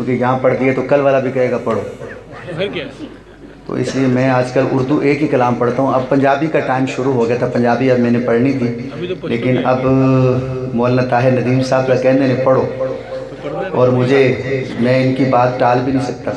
क्योंकि यहाँ पढ़ दिए तो कल वाला भी कहेगा पढ़ो। तो इसलिए मैं आजकल उर्दू एक ही कलाम पढ़ता हूँ। अब पंजाबी का टाइम शुरू हो गया था, पंजाबी अब मैंने पढ़नी थी, लेकिन अब मौलाना ताहिर नदीम साहब का कहने ने पढ़ो, और मैं इनकी बात टाल भी नहीं सकता।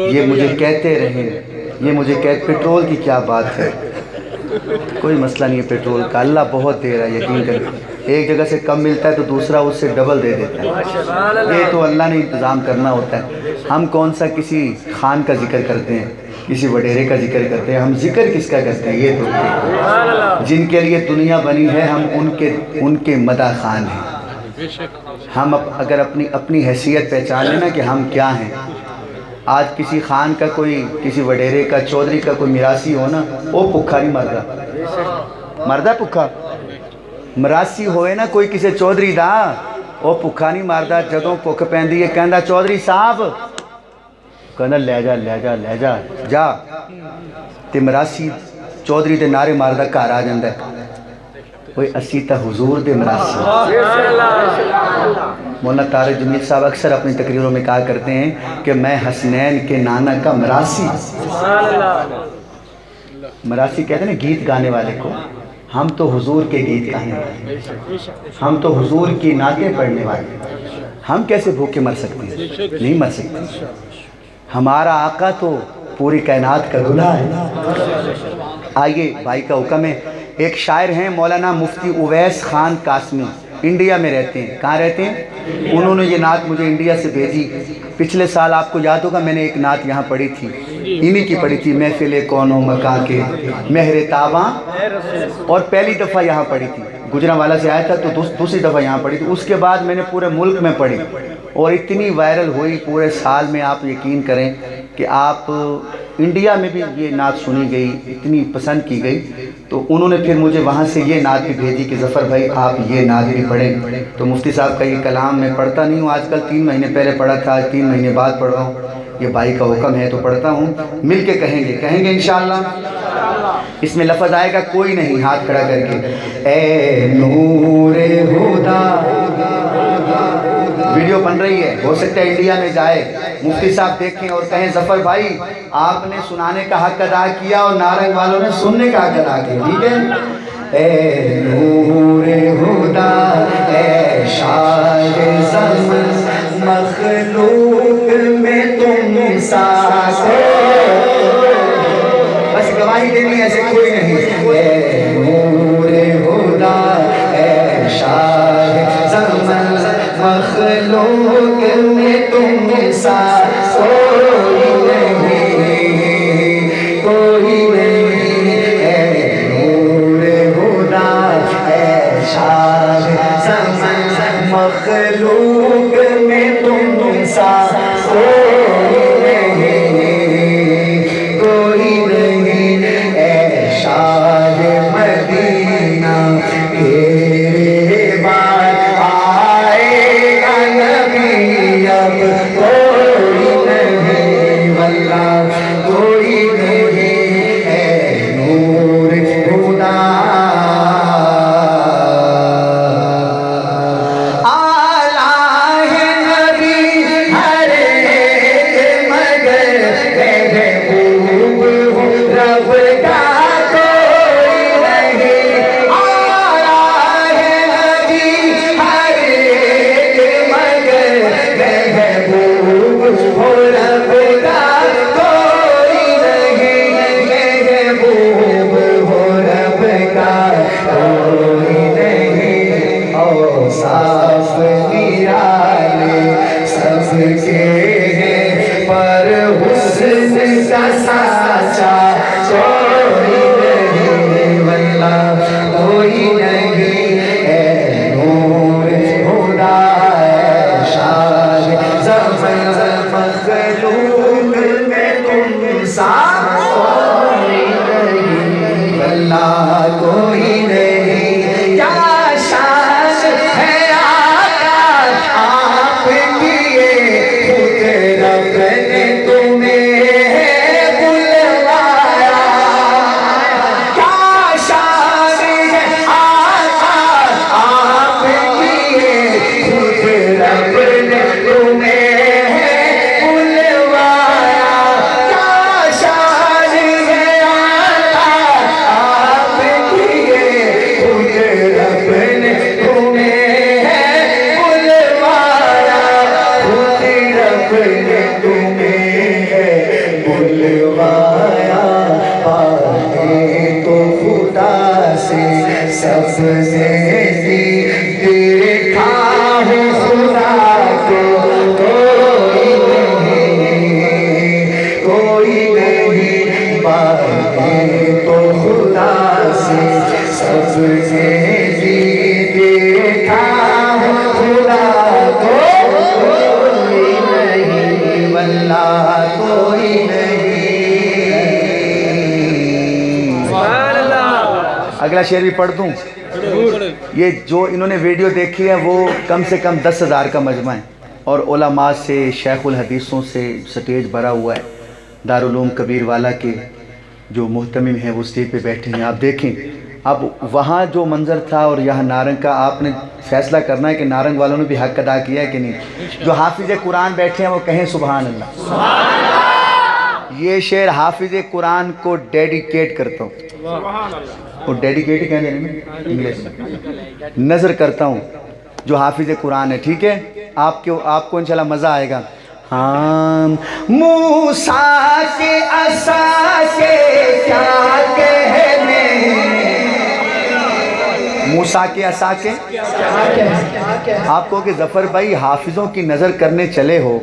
ये मुझे कहते रहे, ये मुझे पेट्रोल की क्या बात है, कोई मसला नहीं है पेट्रोल का, अल्लाह बहुत दे रहा है, यकीन करें। एक जगह से कम मिलता है तो दूसरा उससे डबल दे देता है, ये तो अल्लाह ने इंतज़ाम करना होता है। हम कौन सा किसी खान का जिक्र करते हैं, किसी वडेरे का जिक्र करते हैं, हम जिक्र किसका करते हैं? ये तो जिनके लिए दुनिया बनी है, हम उनके मदा खान हैं। हम अगर अपनी हैसियत पहचान लेना कि हम क्या हैं। आज किसी खान का, कोई किसी वडेरे का, चौधरी का कोई मिरासी हो ना, वो भुखा नहीं मरदा भुखा मरासी होए ना कोई किसी चौधरी दा, वो भुखा नहीं मरदा। जदों भुख पैंदी है कहंदा चौधरी साहब, कहंदा ले जा जा, ते मरासी चौधरी दे नारे मारदा घर आ जांदा है, कोई असी तो हुजूर दे मरासी। मौलाना तारिक जमील साहब अक्सर अपनी तकरीरों में कहा करते हैं कि मैं हसनैन के नाना का मरासी। मरासी कहते हैं ना गीत गाने वाले को, हम तो हुजूर के गीत गाने वाले, हम तो हुजूर की नातें पढ़ने वाले, हम कैसे भूखे मर सकते हैं? नहीं मर सकते। हमारा आका तो पूरी कायनात का दूल्हा है। आइए भाई का हुक्म है। एक शायर हैं मौलाना मुफ्ती उवैस खान कासमी, इंडिया में रहते हैं। कहाँ रहते हैं? उन्होंने ये नात मुझे इंडिया से भेजी। पिछले साल आपको याद होगा मैंने एक नात यहाँ पढ़ी थी, इन्हीं की पढ़ी थी, महफिल कौनो मका के महरे ताबा, और पहली दफ़ा यहाँ पढ़ी थी। गुजरांवाला से आया था तो दूसरी दफ़ा यहाँ पढ़ी थी। उसके बाद मैंने पूरे मुल्क में पढ़ी और इतनी वायरल हुई पूरे साल में, आप यकीन करें कि आप इंडिया में भी ये नात सुनी गई, इतनी पसंद की गई। तो उन्होंने फिर मुझे वहाँ से ये नात भी भेजी कि ज़फ़र भाई आप ये नात भी पढ़ें। तो मुफ्ती साहब का ये कलाम मैं पढ़ता नहीं हूँ आजकल, 3 महीने पहले पढ़ा था, आज 3 महीने बाद पढ़ रहा हूँ। ये भाई का हुक्म है तो पढ़ता हूँ। मिल के कहेंगे इंशाअल्लाह। इसमें लफ्ज़ आएगा कोई नहीं, हाथ खड़ा करके, ए नूरे हुदा। वीडियो बन रही है, हो सकता है इंडिया में जाए, मुफ्ती साहब देखें और कहें ज़फ़र भाई आपने सुनाने का हक अदा किया और नारंग वालों ने सुनने का हक अदा किया। ठीक है। ए नूरे हुदा ए शाह ज़मान मखलूक में तुम साथ, बस गवाही देनी ऐसे कोई नहीं। ए नूरे हुदा ए शाह ज़मान मखलूक में तुम साथ, कोई नहीं है नूरे हुदा है शाह ज़मान मखलूक में तुम साथ, कोई नहीं है शाह मदीना तेरे बाद आएगा नबी, अब कोई नहीं वल्लाह कोई नहीं है नूर खुदा। आला है नबी हर एक मगर महबूब रब का कोई नहीं। आला है नबी हर एक मगर महबूब रब का कोई नहीं, महबूब रब का कोई नहीं। और साफ निराले सबके हैं पर हुस्न का साचा कोई नहीं, वल्लाह कोई नहीं है नूर खुदा है शाह ज़मान मखलूक में तुम साथ, कोई नहीं वल्लाह कोई नहीं। क्या शान है आका आपकी, खुद रब ने तुम्हें बुलवाया। क्या शान है आका आपकी, खुद रब ने तुम्हें सबसे देखा है खुदा को कोई नहीं बातें तो खुदा से सबसे देखा है खुदा को कोई नहीं वल्लाह कोई नहीं। अगला शेर भी पढ़ दूं। ये जो इन्होंने वीडियो देखी है वो कम से कम 10,000 का मजमा है और उलमा से शेखुल हदीसों से स्टेज भरा हुआ है। दारुल उलूम कबीर वाला के जो मुहतमिम हैं वो स्टेज पे बैठे हैं। आप देखें अब वहाँ जो मंज़र था और यहाँ नारंग का, आपने फैसला करना है कि नारंग वालों ने भी हक़ अदा किया है कि नहीं। जो हाफिज़ कुरान बैठे हैं वो कहें सुभान अल्लाह। ये शेर हाफिज़ कुरान को डेडिकेट करता हूँ, वो डेडिकेट कहते हैं इंग्लिश में, नज़र करता हूँ जो हाफिज़ कुरान है, ठीक है। आपको इंशाल्लाह मज़ा आएगा। हाँ मूसा के असा के क्या कहने, मूसा के असा के आपको कि जफ़र भाई हाफिज़ों की नज़र करने चले हो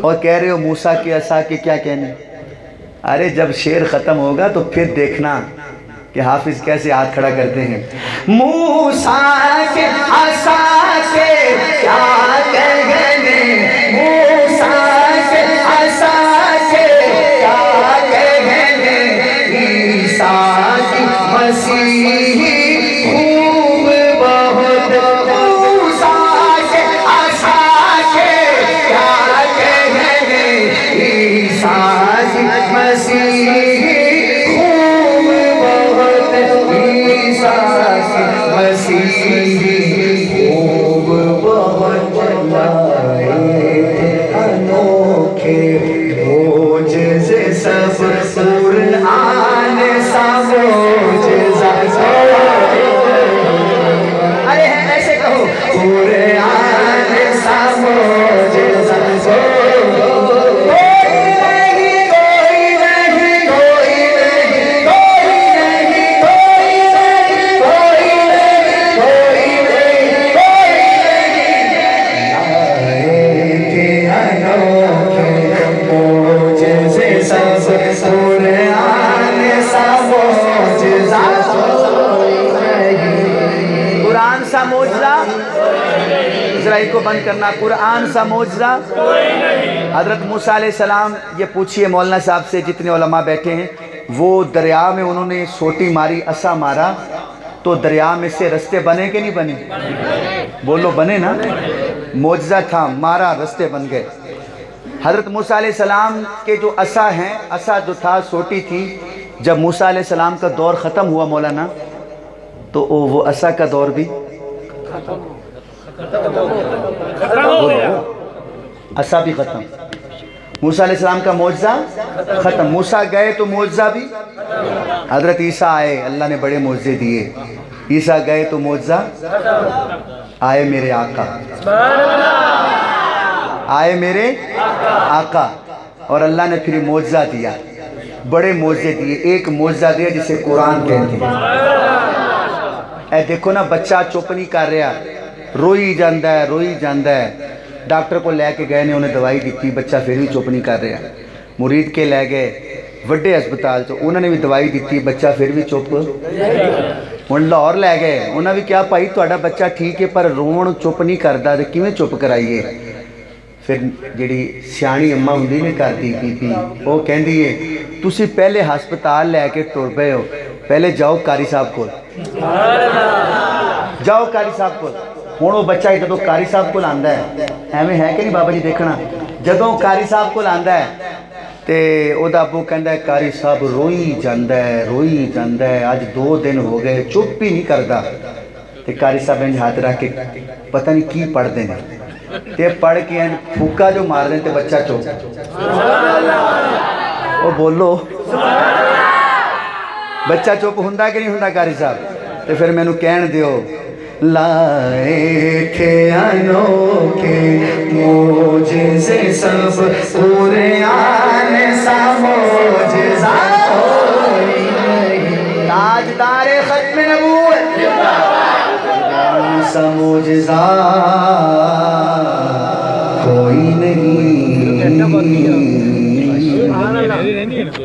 और कह रहे हो मूसा के असा के क्या कहने। अरे जब शेर ख़त्म होगा तो फिर देखना कि हाफिज़ कैसे हाथ खड़ा करते हैं। मूसा के असा के क्या कहने, मूसा के असा के क्या कहने, ईसा की मसीही खूब बहुत, मूसा के असा के क्या कहने, ईसा की मसीही खूब बहुत अनोखे मोजज़े सब कुरान सा मोजज़ा। अरे ऐसे कहो कुरान सा मोजज़ा। कुरान सा मोजज़ा, इज़राइल को बंद करना, कुरान सा मोजज़ा। हज़रत मूसा अलैहिस्सलाम, ये पूछिए मौलाना साहब से, जितने उलमा बैठे हैं, वो दरिया में उन्होंने सोटी मारी, असा मारा, तो दरिया में से रास्ते बने कि नहीं बने? बोलो बने ना। मोजज़ा था, मारा, रास्ते बन गए। हज़रत मूसा अलैहिस्सलाम के जो असा हैं, असा जो था सोटी थी, जब मूसा अलैहिस्सलाम का दौर ख़त्म हुआ मौलाना, तो वो असा का दौर भी असा भी ख़त्म। मूसा अलैहिस्सलाम का मोजज़ा ख़त्म, मूसा गए तो मोजज़ा भी। हज़रत ईसा आए, अल्लाह ने बड़े मोजज़े दिए। ईसा गए तो मोजज़ा, आए मेरे आका, आए मेरे आका, और अल्लाह ने फिर मोजज़ा दिया, बड़े मोजज़े दिए। एक मोजज़ा दिया जिसे कुरान कहते हैं। ए देखो ना, बच्चा चुप नहीं कर रहा, रोई जाता है, रोई जाता है। डॉक्टर को लैके गए ने, उन्हें दवाई दी, बच्चा फिर भी चुप नहीं कर रहा। मुरीद के लै गए ਵੱਡੇ ਹਸਪਤਾਲ ਚ, उन्होंने भी दवाई दी, बच्चा फिर भी चुप। हुण लाहौर लै गए, उन्हें भी कहा भाई तुहाडा बच्चा ठीक है पर रोण चुप नहीं करता, तो किवें चुप कराइए। फिर जिहड़ी सियाणी अम्मा हुंदी ने घर दी बीबी, वो कहंदी है तुसीं पहले हस्पताल लैके टुर पए हो, पहले जाओ कारी साहब कोल, जाओ कारी साहब कोल। हुण वो बच्चा जदों कारी साहब कोल आंदा है, एवें है कि नहीं बाबा जी देखना, जदों कारी साहब कोल आंदा है तो उहदा अबू कहंदा है कारी साहब रोई जांदा है, रोई जांदा है, अज 2 दिन हो गए चुप ही नहीं करता। तो कारी साहब इंज हाथ रख के पता नहीं की पढ़ते हैं, तो पढ़ के इंज फूका जो मार दें तो बच्चा चुप। वो बोलो बच्चा चुप हुंदा कि नहीं हुंदा कारी साहब? तो फिर मैनू कहण दिओ, लाए थे अनोखे मोजज़े सब कुरान सा मोजज़ा। ताजदार खत्म नबूवत सा मोजज़ा कोई नहीं।